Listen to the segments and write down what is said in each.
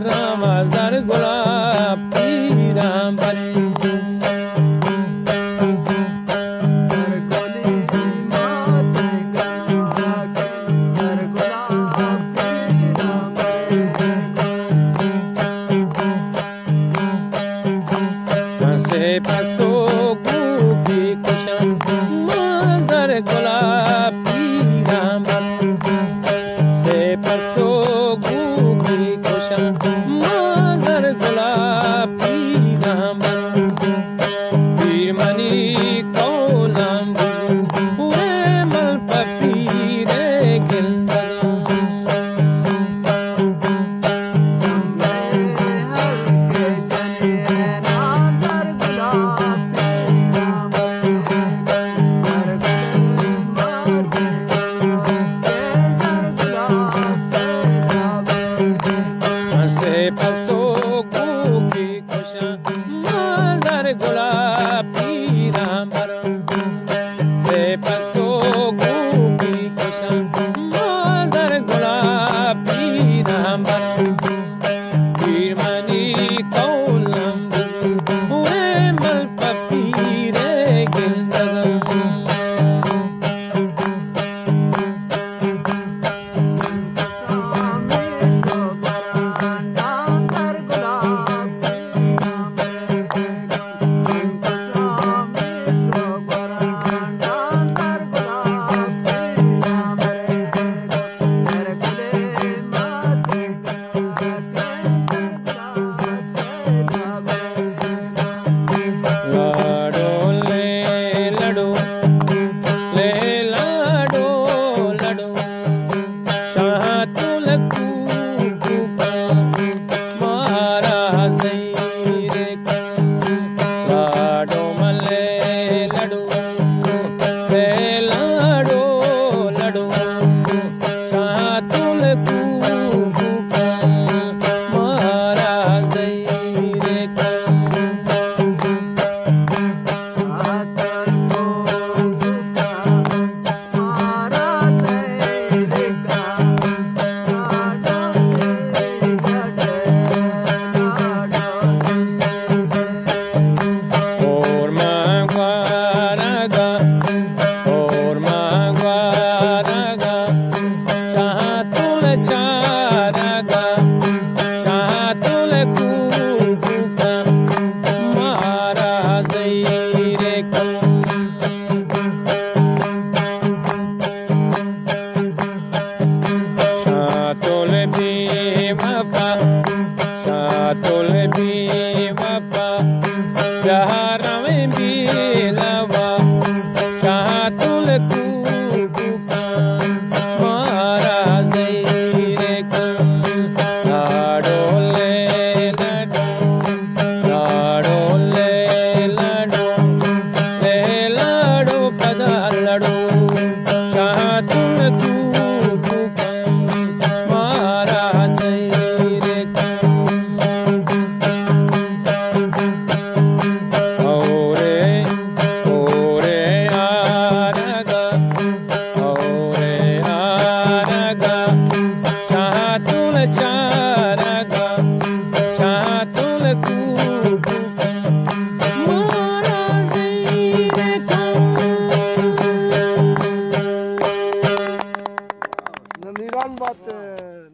राम दर गुलाबी राम बरे pasó gubi kushan mazar gulabi ramban se pasó gubi kushan mazar gulabi ramban birmani kaulam we mal papire gildan pasó gubi kushan mazar gulabi ramban se pasó gubi kushan mazar gulabi ramban birmani kaulam we mal papire gildan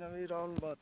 नमीरान बात